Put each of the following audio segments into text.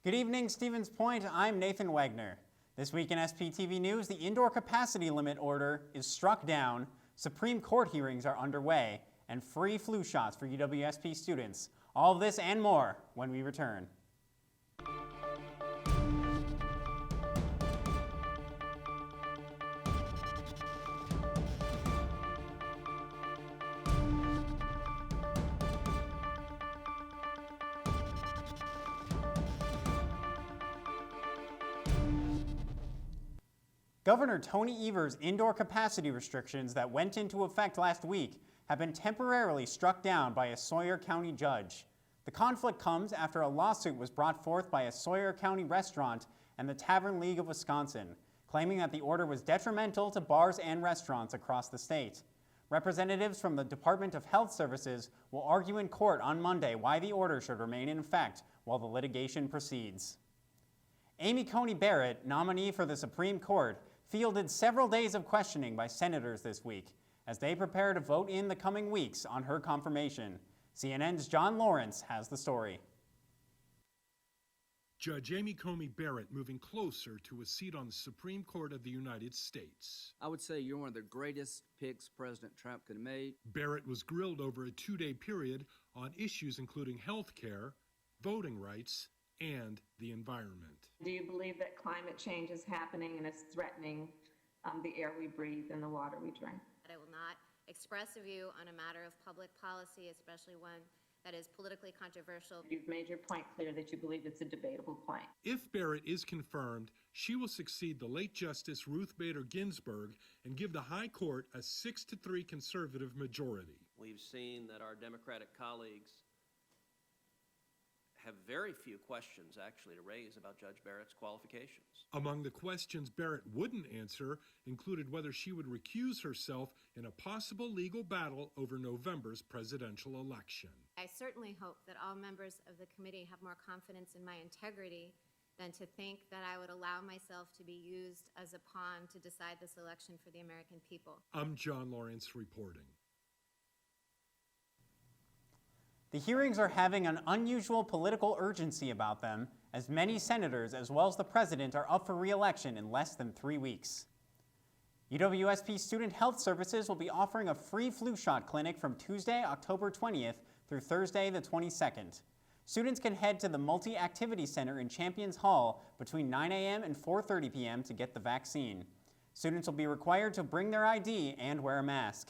Good evening, Stevens Point. I'm Nathan Wagner. This week in SPTV News, the indoor capacity limit order is struck down, Supreme Court hearings are underway, and free flu shots for UWSP students. All of this and more when we return. Governor Tony Evers' indoor capacity restrictions that went into effect last week have been temporarily struck down by a Sawyer County judge. The conflict comes after a lawsuit was brought forth by a Sawyer County restaurant and the Tavern League of Wisconsin, claiming that the order was detrimental to bars and restaurants across the state. Representatives from the Department of Health Services will argue in court on Monday why the order should remain in effect while the litigation proceeds. Amy Coney Barrett, nominee for the Supreme Court, fielded several days of questioning by senators this week as they prepare to vote in the coming weeks on her confirmation. CNN's John Lawrence has the story. Judge Amy Coney Barrett moving closer to a seat on the Supreme Court of the United States. I would say you're one of the greatest picks President Trump could have made. Barrett was grilled over a two-day period on issues including health care, voting rights, and the environment. Do you believe that climate change is happening and is threatening the air we breathe and the water we drink? I will not express a view on a matter of public policy, especially one that is politically controversial. You've made your point clear that you believe it's a debatable point. If Barrett is confirmed, she will succeed the late Justice Ruth Bader Ginsburg and give the High Court a 6-3 conservative majority. We've seen that our Democratic colleagues have very few questions actually to raise about Judge Barrett's qualifications. Among the questions Barrett wouldn't answer included whether she would recuse herself in a possible legal battle over November's presidential election. I certainly hope that all members of the committee have more confidence in my integrity than to think that I would allow myself to be used as a pawn to decide this election for the American people. I'm John Lawrence reporting. The hearings are having an unusual political urgency about them, as many senators as well as the president are up for re-election in less than 3 weeks. UWSP Student Health Services will be offering a free flu shot clinic from Tuesday, October 20th through Thursday, the 22nd. Students can head to the Multi-Activity Center in Champions Hall between 9 a.m. and 4:30 p.m. to get the vaccine. Students will be required to bring their ID and wear a mask.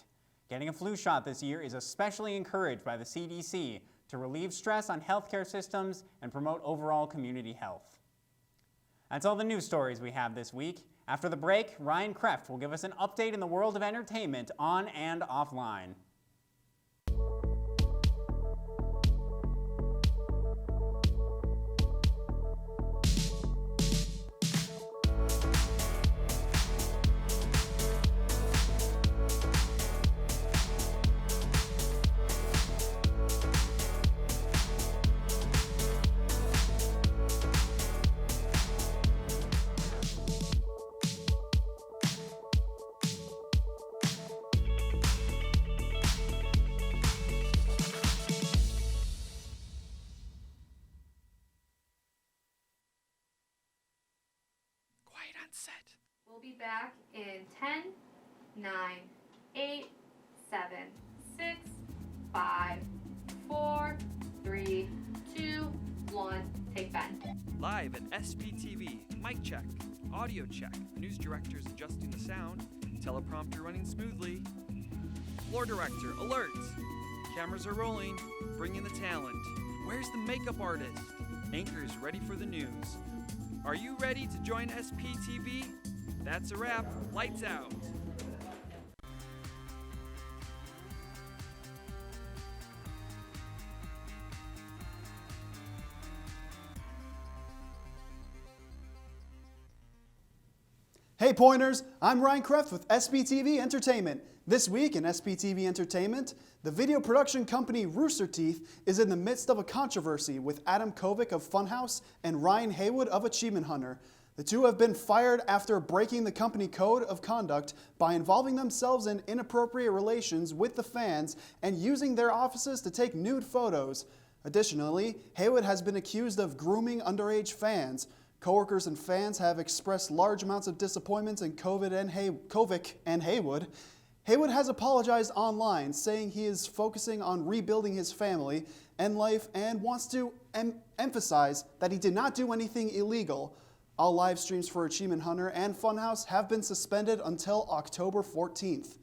Getting a flu shot this year is especially encouraged by the CDC to relieve stress on healthcare systems and promote overall community health. That's all the news stories we have this week. After the break, Ryan Kreft will give us an update in the world of entertainment on and offline. We'll be back in 10, 9, 8, 7, 6, 5, 4, 3, 2, 1, take Ben. Live at SPTV, mic check, audio check, news directors adjusting the sound, teleprompter running smoothly. Floor director, alert! Cameras are rolling, bring in the talent. Where's the makeup artist? Anchors ready for the news. Are you ready to join SPTV? That's a wrap. Lights out. Hey Pointers, I'm Ryan Kreft with SPTV Entertainment. This week in SPTV Entertainment, the video production company Rooster Teeth is in the midst of a controversy with Adam Kovic of Funhouse and Ryan Haywood of Achievement Hunter. The two have been fired after breaking the company code of conduct by involving themselves in inappropriate relations with the fans and using their offices to take nude photos. Additionally, Haywood has been accused of grooming underage fans. Coworkers and fans have expressed large amounts of disappointment in Kovic and Haywood. Haywood has apologized online, saying he is focusing on rebuilding his family and life and wants to emphasize that he did not do anything illegal. All live streams for Achievement Hunter and Funhouse have been suspended until October 14th.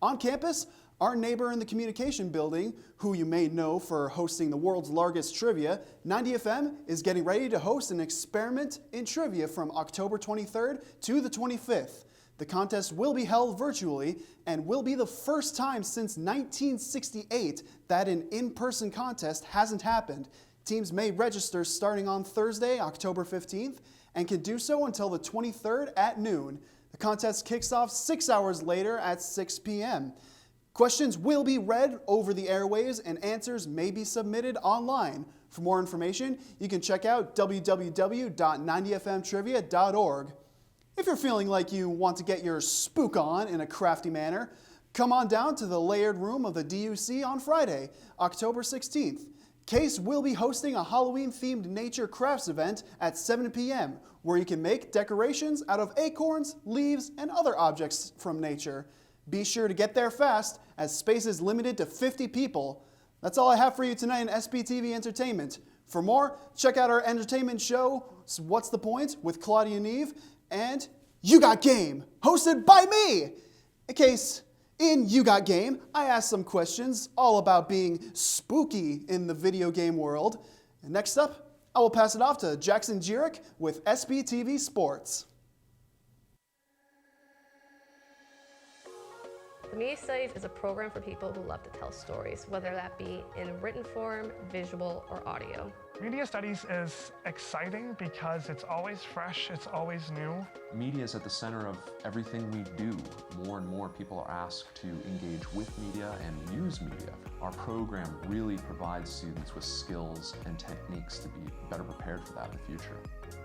On campus, our neighbor in the communication building, who you may know for hosting the world's largest trivia, 90FM is getting ready to host an experiment in trivia from October 23rd to the 25th. The contest will be held virtually and will be the first time since 1968 that an in-person contest hasn't happened. Teams may register starting on Thursday, October 15th, and can do so until the 23rd at noon. The contest kicks off 6 hours later at 6 p.m. Questions will be read over the airwaves and answers may be submitted online. For more information, you can check out www.90fmtrivia.org. If you're feeling like you want to get your spook on in a crafty manner, come on down to the layered room of the DUC on Friday, October 16th. Case will be hosting a Halloween-themed nature crafts event at 7 p.m., where you can make decorations out of acorns, leaves, and other objects from nature. Be sure to get there fast, as space is limited to 50 people. That's all I have for you tonight in SPTV Entertainment. For more, check out our entertainment show, What's the Point, with Claudia Neve, and You Got Game, hosted by me. In You Got Game, I asked some questions all about being spooky in the video game world. And next up, I will pass it off to Jackson Jirik with SPTV Sports. The Media Studies is a program for people who love to tell stories, whether that be in written form, visual, or audio. Media Studies is exciting because it's always fresh, it's always new. Media is at the center of everything we do. More and more people are asked to engage with media and use media. Our program really provides students with skills and techniques to be better prepared for that in the future.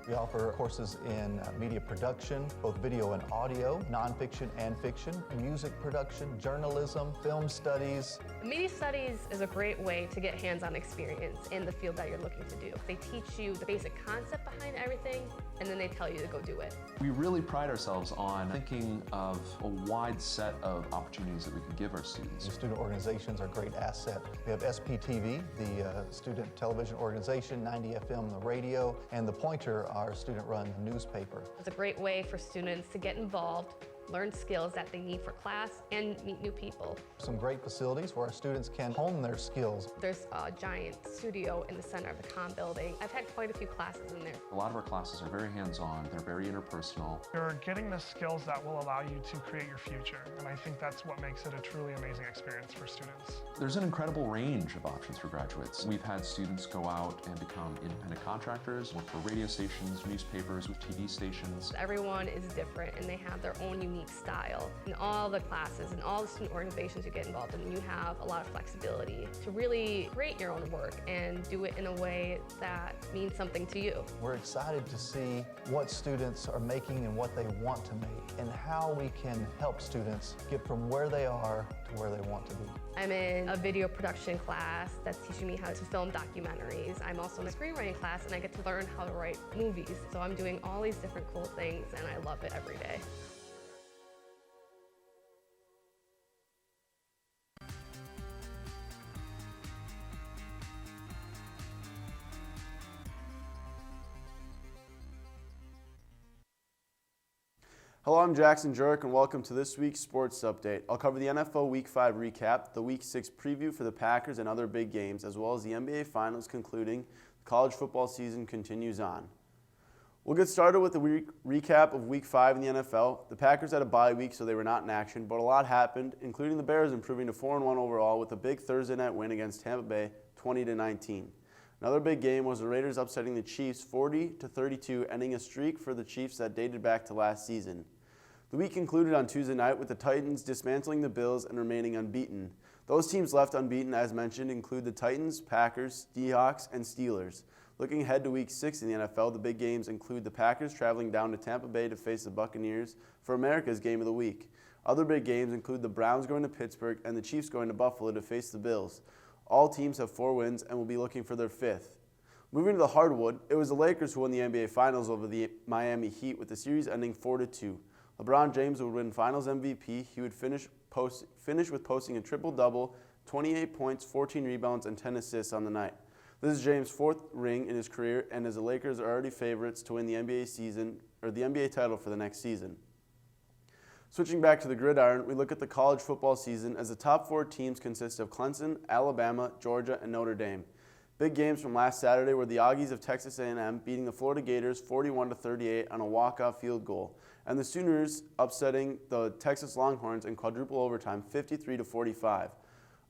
We offer courses in media production, both video and audio, nonfiction and fiction, music production, journalism, film studies. Media Studies is a great way to get hands-on experience in the field that you're looking to do. They teach you the basic concept behind everything, and then they tell you to go do it. We really pride ourselves on thinking of a wide set of opportunities that we can give our students. The student organizations are a great asset. We have SPTV, the student television organization, 90FM, the radio, and The Pointer, our student-run newspaper. It's a great way for students to get involved, learn skills that they need for class, and meet new people. Some great facilities where our students can hone their skills. There's a giant studio in the center of the comm building. I've had quite a few classes in there. A lot of our classes are very hands-on, they're very interpersonal. You're getting the skills that will allow you to create your future, and I think that's what makes it a truly amazing experience for students. There's an incredible range of options for graduates. We've had students go out and become independent contractors, work for radio stations, newspapers, with TV stations. Everyone is different and they have their own unique style. In all the classes and all the student organizations you get involved in, you have a lot of flexibility to really create your own work and do it in a way that means something to you. We're excited to see what students are making and what they want to make, and how we can help students get from where they are to where they want to be. I'm in a video production class that's teaching me how to film documentaries. I'm also in a screenwriting class and I get to learn how to write movies. So I'm doing all these different cool things and I love it every day. Hello, I'm Jackson Jirik, and welcome to this week's Sports Update. I'll cover the NFL Week 5 recap, the Week 6 preview for the Packers and other big games, as well as the NBA Finals concluding. The college football season continues on. We'll get started with the recap of Week 5 in the NFL. The Packers had a bye week, so they were not in action, but a lot happened, including the Bears improving to 4-1 overall with a big Thursday night win against Tampa Bay, 20-19. Another big game was the Raiders upsetting the Chiefs 40-32, ending a streak for the Chiefs that dated back to last season. The week concluded on Tuesday night with the Titans dismantling the Bills and remaining unbeaten. Those teams left unbeaten, as mentioned, include the Titans, Packers, Seahawks, and Steelers. Looking ahead to Week 6 in the NFL, the big games include the Packers traveling down to Tampa Bay to face the Buccaneers for America's Game of the Week. Other big games include the Browns going to Pittsburgh and the Chiefs going to Buffalo to face the Bills. All teams have 4 wins and will be looking for their 5th. Moving to the hardwood, it was the Lakers who won the NBA Finals over the Miami Heat with the series ending 4-2. LeBron James would win Finals MVP. He would finish with posting a triple-double, 28 points, 14 rebounds, and 10 assists on the night. This is James' 4th ring in his career, and as the Lakers are already favorites to win the NBA title for the next season. Switching back to the gridiron, we look at the college football season as the top 4 teams consist of Clemson, Alabama, Georgia, and Notre Dame. Big games from last Saturday were the Aggies of Texas A&M beating the Florida Gators 41-38 on a walk-off field goal, and the Sooners upsetting the Texas Longhorns in quadruple overtime 53-45.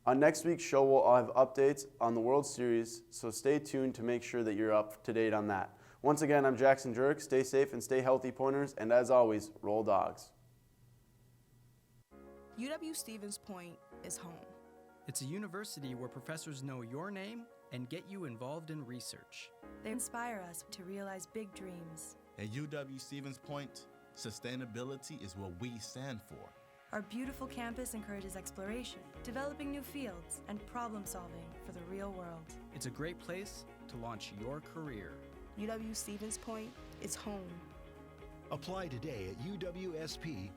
On next week's show, we'll have updates on the World Series, so stay tuned to make sure that you're up to date on that. Once again, I'm Jackson Jirik. Stay safe and stay healthy, Pointers, and as always, roll Dogs. UW-Stevens Point is home. It's a university where professors know your name and get you involved in research. They inspire us to realize big dreams. At UW-Stevens Point, sustainability is what we stand for. Our beautiful campus encourages exploration, developing new fields, and problem solving for the real world. It's a great place to launch your career. UW-Stevens Point is home. Apply today at uwsp.edu.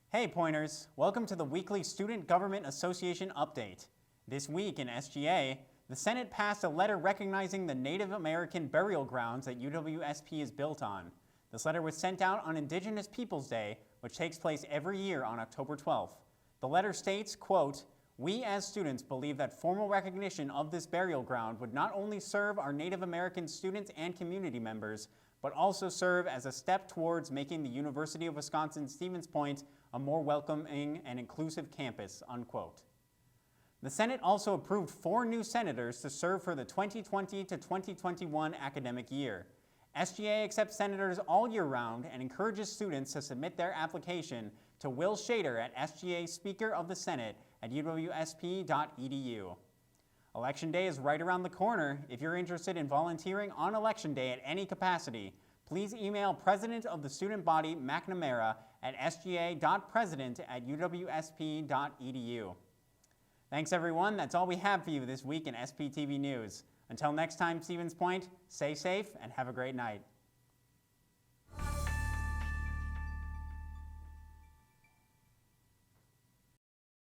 Hey Pointers, welcome to the weekly Student Government Association update. This week in SGA, the Senate passed a letter recognizing the Native American burial grounds that UWSP is built on. This letter was sent out on Indigenous Peoples Day, which takes place every year on October 12th. The letter states, quote, "We as students believe that formal recognition of this burial ground would not only serve our Native American students and community members, but also serve as a step towards making the University of Wisconsin-Stevens Point a more welcoming and inclusive campus," unquote. The Senate also approved 4 new senators to serve for the 2020 to 2021 academic year. SGA accepts senators all year round and encourages students to submit their application to Will Shader at SGA Speaker of the Senate at uwsp.edu. Election Day is right around the corner. If you're interested in volunteering on Election Day at any capacity, please email President of the Student Body McNamara at sga.president@uwsp.edu. Thanks everyone, that's all we have for you this week in SPTV News. Until next time, Stevens Point, stay safe and have a great night.